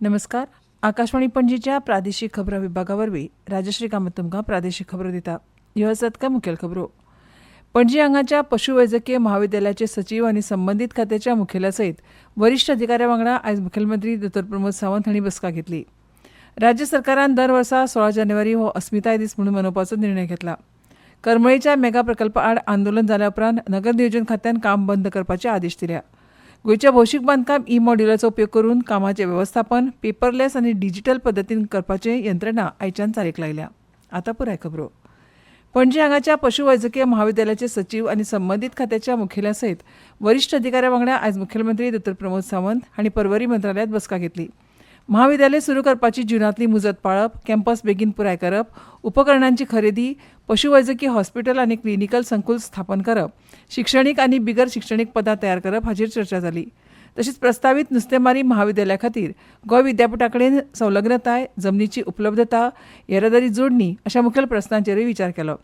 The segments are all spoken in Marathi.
नमस्कार. आकाशवाणी पणजीच्या प्रादेशीक खबरां विभागावरवीं राजश्री कामत तुमकां प्रादेशीक खबरो दिता. ह्यो आसात कांय मुखेल खबरो. पणजी हांगाच्या पशुवैजकीय महाविद्यालयाचे सचिव आनी संबंदीत खात्याच्या मुखेल्या सयत वरिश्ठ अधिकाऱ्यां वांगडा आयज मुखेलमंत्री डॉ. प्रमोद सावंत हांणी बसका घेतली. राज्य सरकारान दर वर्सा 16 जानेवारी हो अस्मिताय दीस म्हणून मनोवपाचो निर्णय घेतला. करमळीच्या मेगा प्रकल्पा आड आंदोलन जाल्या उपरांत नगर नियोजन खात्यान काम बंद करपाचे आदेश दिल्या. गोंयच्या भौशीक बांदकाम मॉड्युलाचो उपयोग करून कामाचें वेवस्थापन पेपरलेस आनी डिजिटल पद्दतीन करपाचे यंत्रणा आयच्यान चालीक लायल्या. आतां पुराय खबरो. पणजी हांगाच्या पशुवैजकीय महाविद्यालयाचे सचिव आनी संबंदीत खात्याच्या मुखेल्या सयत वरिश्ठ अधिकाऱ्यां वांगडा आयज मुखेलमंत्री डॉ. प्रमोद सावंत हांणी पर्वरी मंत्रालयात बसका घेतली. महाविद्यालय सुरू करपाची जुनांतली मुजत पाळप, कॅम्पस बेगीन पुराय करप, उपकरणांची खरेदी, पशुवैजकी हॉस्पिटल आनी क्लिनिकल संकुल स्थापन करप, शिक्षणीक आनी बिगर शिक्षणीक पदां तयार करप हाचेर चर्चा जाली. तशेंच प्रस्तावीत नुस्तेमारी महाविद्यालया खातीर गोंय विद्यापीठा कडेन संलग्नताय, जमनीची उपलब्धता, येरादारी जोडणी अशा मुखेल प्रस्नांचेरूय विचार केलो.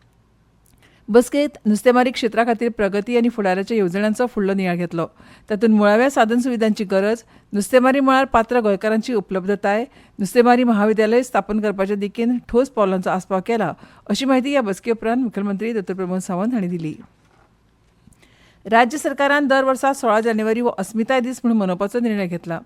बसकेंत नुस्तेमारी क्षेत्रा खातीर प्रगती आनी फुडाराच्या येवजण्यांचो फुडलो नियाळ घेतलो. तातूंत मुळाव्या साधन सुविधांची गरज, नुस्तेमारी मळार पात्र गोंयकारांची उपलब्धताय, नुस्तेमारी महाविद्यालय स्थापन करपाच्या दिकेन ठोस पावलांचो आस्पाव केला अशी माहिती ह्या बसके उपरांत मुखेलमंत्री डॉ. प्रमोद सावंत हांणी दिली. राज्य सरकारान दर वर्सा 16 जानेवारी हो अस्मिताय दीस म्हणून मनोवपाचो निर्णय घेतला.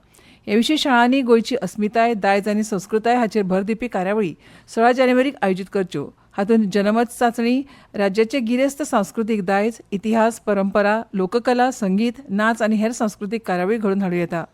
हे विशीं शाळांनी गोंयची अस्मिताय, दायज आनी संस्कृताय हाचेर भर दिवपी कार्यावळी 16 जानेवारीक आयोजीत करच्यो. हातूंत जनमत चांचणी, राज्याचे गिरेस्त सांस्कृतीक दायज, इतिहास, परंपरा, लोककला, संगीत, नाच आनी हेर सांस्कृतीक कार्यावळी घडोवन हाडूं येता.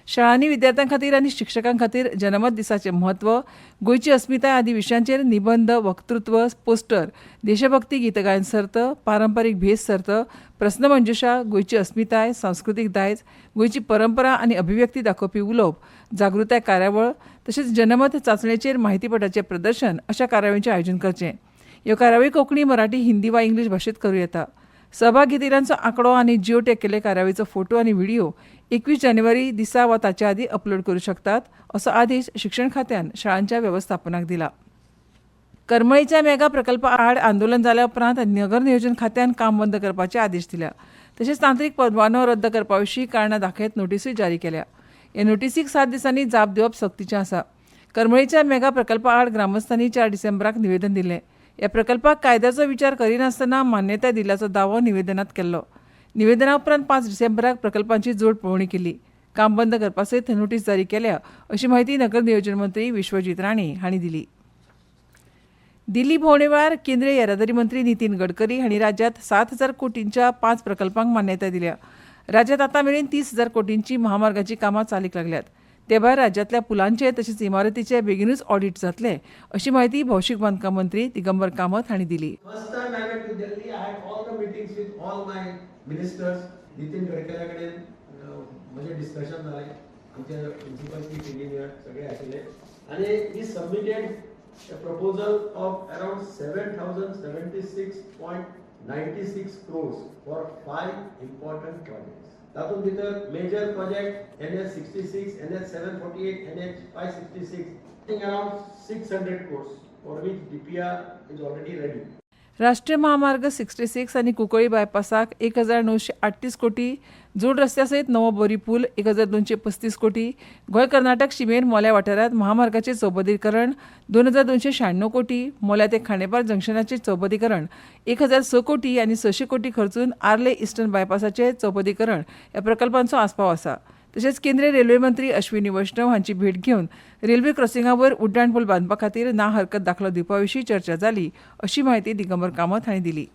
शाळांनी विद्यार्थ्यां खातीर आनी शिक्षकां खातीर जनमत दिसाचें म्हत्व, गोंयची अस्मिताय आदी विशयांचेर निबंध, वक्तृत्व, पोस्टर, देशभक्ती गीत गायन सर्त, पारंपारीक भेस सर्त, प्रस्नमंजुषा, गोंयची अस्मिताय, सांस्कृतीक दायज, गोंयची परंपरा आनी अभिव्यक्ती दाखोवपी उलोवप, जागृताय कार्यावळ तशेंच जनमत चांचणेचेर म्हायतीपटाचें प्रदर्शन अशा कार्यावळींचें आयोजन करचें. ह्यो कार्यावळी कोंकणी, मराठी, हिंदी वा इंग्लीश भाशेंत करूं येता. सहभागितींचो आंकडो आनी जियो टॅग केल्ले कार्यावळीचो फोटो आनी व्हिडिओ 21 जानेवारी दिसा वा ताचे आदीं अपलोड करूं शकतात असो आदेश शिक्षण खात्यान शाळांच्या वेवस्थापनाक दिला. करमळीच्या मेगा प्रकल्पा आड आंदोलन जाल्या उपरांत नगर नियोजन खात्यान काम बंद करपाचे आदेश दिल्या. तशेंच तांत्रीक परवानो रद्द करपा विशीं कारणां दाखयत नोटीसूय जारी केल्या. ह्या नोटीसीक 7 दिसांनी जाप दिवप सक्तीचें आसा. करमळीच्या मेगा प्रकल्पा आड ग्रामस्थांनी 4 डिसेंबराक निवेदन दिलें. ह्या प्रकल्पाक कायद्याचो विचार करिनासतना मान्यताय दिल्याचो दावो निवेदनांत केल्लो. निवेदना उपरांत 5 डिसेंबराक प्रकल्पांची जोड पळोवणी केली. काम बंद करपा सयत नोटीस जारी केल्या अशी माहिती नगर नियोजन मंत्री विश्वजीत राणे हांणी दिली. दिल्ली भोंवडे वेळार केंद्रीय येरादारी मंत्री नितीन गडकरी हांणी राज्यांत 7,000 कोटींच्या 5 प्रकल्पांक मान्यताय दिल्या. राज्यांत आतां मेरेन 30,000 कोटींची महामार्गाची कामां चालीक लागल्यात. ते भायर राज्यांतल्या पुलांचे तशेंच इमारतीचे बेगीनूच ऑडिट जातले अशी माहिती भौशीक बांदकाम मंत्री दिगंबर कामत हांणी दिली. नितीन गडकरी कडेन म्हणजे डिस्कशन जालें. आमचे प्रिंसिपल चीफ इंजिनियर सगळे आशिल्ले आनी we submitted a proposal of around 7,076.96 crores for 5 important projects. तातूंत भितर major project NH66, NH748, NH566 around 600 crores for which DPR is already ready. राष्ट्रीय महामार्ग 66 आनी कुंकळी बायपासाक 1,938 कोटी, जोड रस्त्या सयत नवो बोरी पूल 1,235 कोटी, गोंय कर्नाटक शिमेर मोल्या वाठारांत महामार्गाचें चौबदीकरण 2,296 कोटी, मोल्या ते खांडेपार जंक्शनाचें चौबदीकरण 1,006 कोटी आनी 600 कोटी खर्चून आर्ले इस्टर्न बायपासाचें चौबदीकरण ह्या प्रकल्पांचो आस्पाव आसा. तशेंच केंद्रीय रेल्वे मंत्री अश्विनी वैष्णव हांची भेट घेवन रेल्वे क्रॉसिंगा वयर उड्डाण पूल बांदपा खातीर ना हरकत दाखलो दिवपा विशीं चर्चा जाली अशी माहिती दिगंबर कामत हांणी दिली.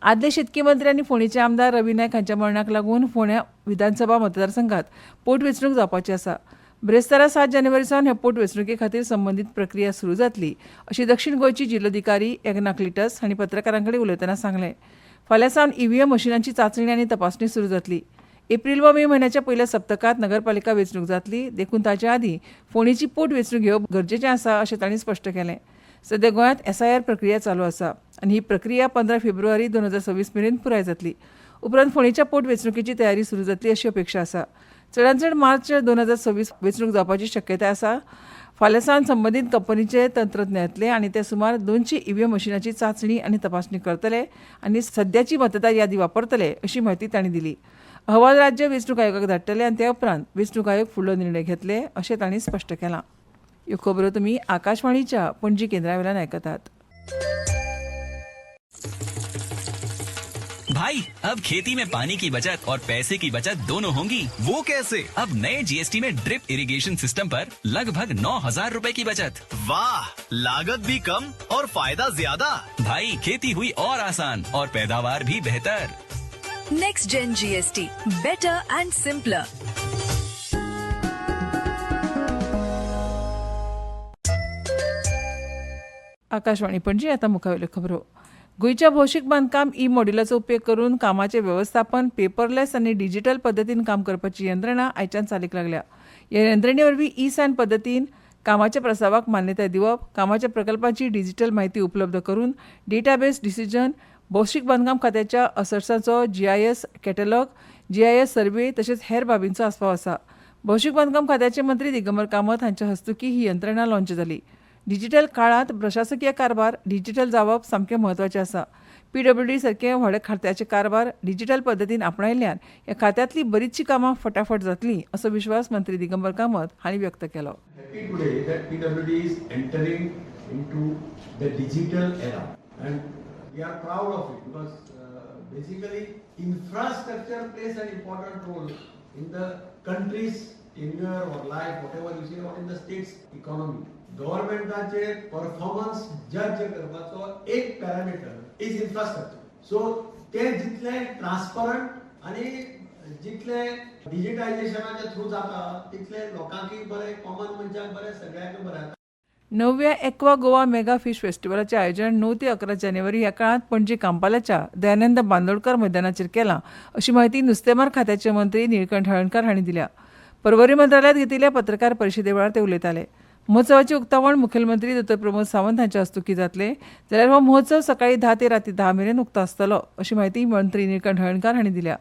आदले शेतकी मंत्री आनी फोंडेचे आमदार रवी नायक हांच्या मरणाक लागून फोंड्या विधानसभा मतदारसंघात पोटवेंचणूक जावपाची आसा. ब्रेस्तारा 7 जानेवारी सावन ह्या पोटवेंचणुके खातीर संबंदीत प्रक्रिया सुरू जातली अशी दक्षिण गोंयची जिल्लोधिकारी एकनाथ लिटस हांणी पत्रकारां कडेन उलयतना सांगलें. फाल्यां सावन EVM मशिनांची चांचणी आनी तपासणी सुरू जातली. एप्रील वा मे म्हयन्याच्या पयल्या सप्तकांत नगरपालिका वेंचणूक जातली. देखून ताचे आदीं फोंडेची पोटवेंचणूक घेवप गरजेचें आसा अशें तांणी स्पश्ट केलें. सध्या गोंयांत SIR प्रक्रिया चालू आसा आनी ही प्रक्रिया 15 फेब्रुवारी 2026 मेरेन पुराय जातली. उपरांत फोंडेच्या पोटवेंचणुकेची तयारी सुरू जातली अशी अपेक्षा आसा. चडांत चड मार्च 2026 वेंचणूक जावपाची शक्यताय आसा. फाल्यां सावन संबंदीत कंपनीचे तंत्रज्ञ येतले आनी ते सुमार 200 EVM मशिनाची चांचणी आनी तपासणी करतले आनी सद्याची मतदार यादी वापरतले अशी माहिती तांणी दिली. अहवाल राज्य वेंचणूक आयोगाक धाडटले आनी ते उपरांत वेंचणूक आयोग फुडलो निर्णय घेतले अशें तांणी स्पश्ट केलां. ह्यो खबरो तुमी आकाशवाणीच्या पणजी केंद्रावेल्यान आयकतात. भाई अब खेती में पानी की बचत और पैसे की बचत दोनों होंगी. वो कैसे? अब नए जीएसटी में ड्रिप इरिगेशन सिस्टम पर लगभग 9,000 रुपए की बचत. वाह, लागत भी कम और फायदा ज्यादा. भाई खेती हुई और आसान और पैदावार भी बेहतर. Next Gen GST, better and simpler. Akashvani Panaji आता मुखावेल्यो खबरो. गोंयच्या भौशीक बांदकाम मॉड्युलाचो उपेग करून कामाचें वेवस्थापन पेपरलेस आनी डिजिटल पद्दतीन काम करपाची यंत्रणा आयच्यान चालीक लागल्या. ह्या यंत्रणे वरवीं सायन पद्दतीन कामाच्या प्रस्तावाक मान्यताय दिवप, कामाच्या प्रकल्पाची डिजिटल म्हायती उपलब्ध करून डेटाबेस डिसिजन, भौशीक बांदकाम खात्याच्या असर्सांचो GIS कॅटलॉग, GIS सर्वे तशेंच हेर बाबींचो आस्पाव आसा. भौशीक बांदकाम खात्याचे मंत्री दिगंबर कामत हांच्या हस्तुकीं ही यंत्रणा लॉन्च जाली. डिजिटल काळांत प्रशासकीय कारभार डिजिटल जावप सामकें म्हत्वाचें आसा. PWD सारखे व्हड खात्याचे कारभार डिजिटल पद्दतीन आपणायल्ल्यान ह्या खात्यांतली बरीचशी कामां फटाफट जातलीं असो विश्वास मंत्री दिगंबर कामत हांणी व्यक्त केलो. Happy today that PWD is entering into the digital era, and we are proud of it because basically infrastructure plays an important role in the country's tenure or life, whatever you say, or in the state's economy. गव्हर्नमेंटाचे परफॉर्मन्स जज करपाचो एक पॅरामिटर इज इन्फ्रास्ट्रक्चर. सो ते जितले ट्रान्सपरंट आनी जितले डिजिटायझेशनाच्या थ्रू जाता तितले लोकांकय बरें, कॉमन मनशाक बरें, सगळ्यांक बरें. 9व्या एक्वा गोवा मेगा फिश फेस्टिवलाचें आयोजन 9 ते 11 जानेवारी ह्या काळात पणजी कांपालाच्या दयानंद बांदोडकर मैदानाचेर केलां अशी माहिती नुस्तेमार खात्याचे मंत्री निळकंठ हळर्णकार हांणी दिल्या. पर्वरी मंत्रालयात घेतिल्ल्या पत्रकार परिशदे वेळार ते उलयताले. महोत्सवाचे उक्तावण मुखेलमंत्री डॉ. प्रमोद सावंत हांच्या हस्तुकीं जातले, जाल्यार हो महोत्सव सकाळी 10 ते राती 10 मेरेन उक्तो आसतलो अशी माहिती मंत्री निळकंठ हळर्णकार हांणी दिल्या.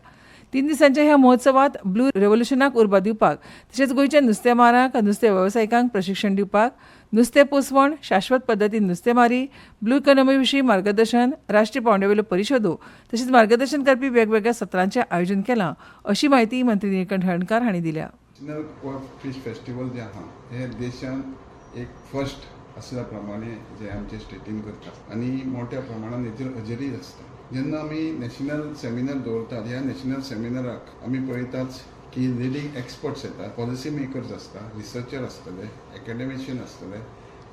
3 दिसांच्या ह्या महोत्सवात ब्लू रेव्होल्युशनाक उर्बा दिवपाक तशेंच गोंयच्या नुस्तेमारांक, नुस्तें वेवसायिकांक प्रशिक्षण दिवपाक, नुस्तें पोसवण, शाश्वत पद्दतीन नुस्तेमारी, ब्लू इकॉनॉमी विशीं मार्गदर्शन, राष्ट्रीय पांवड्यावेल्यो परिशदो तशेंच मार्गदर्शन करपी वेगवेगळ्या सत्रांचें आयोजन केलां अशी माहिती मंत्री निळकंठ हळर्णकार हांणी दिल्या. नॅशनल फिश फेस्टिवल जे आहा हे देशांत एक फर्स्ट असल्या प्रमाणे जे आमचे स्टेटीन करतात आनी मोठ्या प्रमाणात हेचेर हजेरी आसता. जेन्ना आमी नॅशनल सेमिनार दवरतात ह्या नॅशनल सेमिनाराक आमी पळयतात की लिडींग एक्सपर्ट्स येतात, पॉलिसी मेकर्स आसता, रिसर्चर आसतले, एकाडेमिशियन आसतले,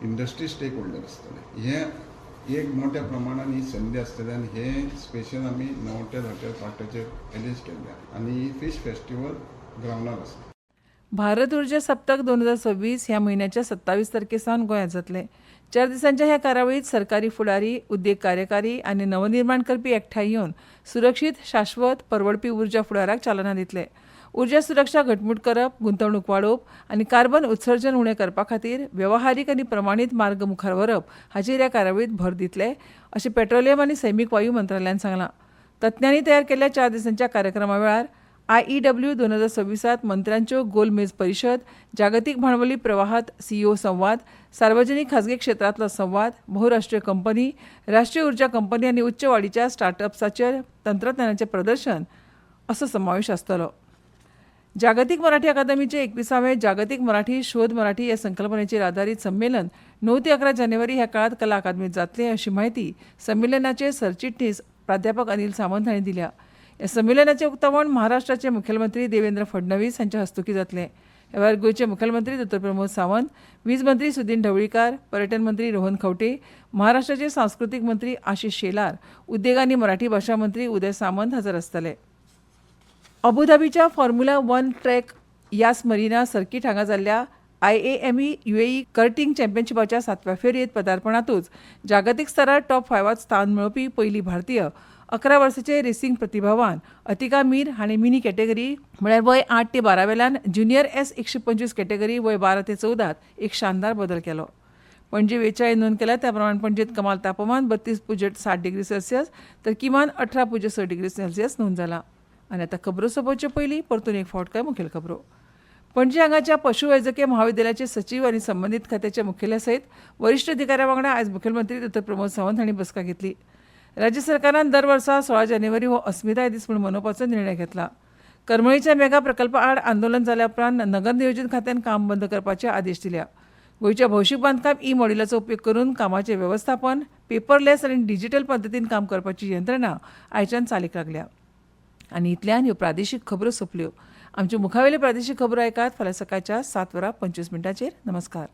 इंडस्ट्री स्टेक होल्डर आसतले. हे एक मोठ्या प्रमाणात ही संधी आसतली आनी हे स्पेशल आमी 9 ते 10 पार्टाचेर अरेंज केल्ल्या आनी फिश फेस्टिवल ग्रावंडार आसता. भारत ऊर्जा सप्तक 2026 ह्या म्हयन्याच्या 27 तारखेसावन गोंयांत जातले. 4 दिसांच्या ह्या कार्यावळीत सरकारी फुडारी, उद्देग कार्यकारी आनी नवनिर्माण करपी एकठांय येवन सुरक्षीत, शाश्वत, परवडपी उर्जा फुडाराक चालना दितले. उर्जा सुरक्षा घटमूट करप, गुंतवणूक वाडोवप आनी कार्बन उत्सर्जन उणें करपा खातीर वेवहारीक आनी प्रमाणीत मार्ग मुखार व्हरप हाचेर ह्या कार्यावळीत भर दितले अशें पेट्रोलियम आनी सैमीक वायू मंत्रालयान सांगलां. तज्ञांनी तयार केल्ल्या 4 दिसांच्या कार्यक्रमा वेळार IEW 2026 मंत्र्यांच्यो गोलमेज परिशद, जागतीक भांडवली प्रवाहात CEO संवाद, सार्वजनीक खाजगी क्षेत्रांतलो संवाद, बहुराष्ट्रीय कंपनी, राष्ट्रीय उर्जा कंपनी आनी उच्च वाडीच्या स्टार्टअप्सांचेर तंत्रज्ञानाचें प्रदर्शन असो समावेश आसतलो. जागतीक मराठी अकादमीचे 21वें जागतीक मराठी शोध मराठी ह्या संकल्पनेचेर आदारीत संमेलन 9 ते 11 जानेवारी ह्या काळात कला अकादमीत जातले अशी माहिती संमेलनाचे सरचिटणीस प्राध्यापक अनिल सामंत हांणी दिल्या. ह्या संमेलनाचे उक्तावण महाराष्ट्राचे मुखेलमंत्री देवेंद्र फडणवीस हांच्या हस्तुकीं जातलें. ह्या वेळार गोंयचे मुखेलमंत्री डॉ. प्रमोद सावंत, वीज मंत्री सुदीन ढवळीकार, पर्यटन मंत्री रोहन खंवटे, महाराष्ट्राचे सांस्कृतीक मंत्री आशिष शेलार, उद्देग आनी मराठी भाशा मंत्री उदय सामंत हाजीर आसतले. अबुधाबीच्या फॉर्म्युला 1 ट्रॅक यास मरिना सर्कीट हांगा जाल्ल्या IAME UAE कर्टिंग चॅम्पियनशिपाच्या 7व्या फेरयेत पदार्पणातूच जागतीक स्तरार टॉप 5 स्थान मेळोवपी पयली भारतीय 11 वर्सांचे रेसिंग प्रतिभावान अतिका मीर हाणें मिनी कॅटेगरी म्हळ्यार वय 8 ते 12 वेल्यान ज्युनियर S125 कॅटेगरी वय 12 ते 14 एक शानदार बदल केलो. पणजे वेळाचेर नोंद केल्या त्या प्रमाण पणजेत कमाल तापमान 32.7 डिग्री सेल्सियस तर किमान 18.6 डिग्री सेल्सियस नोंद जाला. आनी आतां खबरो सोंपोवचे पयलीं परतून एक फावट काय मुखेल खबरो. पणजी हांगाच्या पशुवैजकी महाविद्यालयाचे सचिव आनी संबंदीत खात्याच्या मुखेल्या सयत वरिश्ठ अधिकाऱ्यां वांगडा आयज मुखेलमंत्री डॉ. प्रमोद सावंत हांणी बसका घेतली. राज्य सरकारान दर वर्सा 16 जानेवारी हो अस्मिताय दीस म्हूण मनोवपाचो निर्णय घेतला. करमळीच्या मेगा प्रकल्पा आड आंदोलन जाल्या उपरांत नगर नियोजन खात्यान काम बंद करपाचे आदेश दिल्या. गोंयच्या भौशीक बांदकाम ई मॉड्युलाचो उपयोग करून कामाचें वेवस्थापन पेपरलेस आनी डिजिटल पद्दतीन काम करपाची यंत्रणा आयच्यान चालीक लागल्या. आनी इतल्यान ह्यो प्रादेशीक खबरो सोंपल्यो. आमच्यो मुखावेल्यो प्रादेशीक खबरो ऐकात फाल्यां सकाळच्या 7:25 नमस्कार.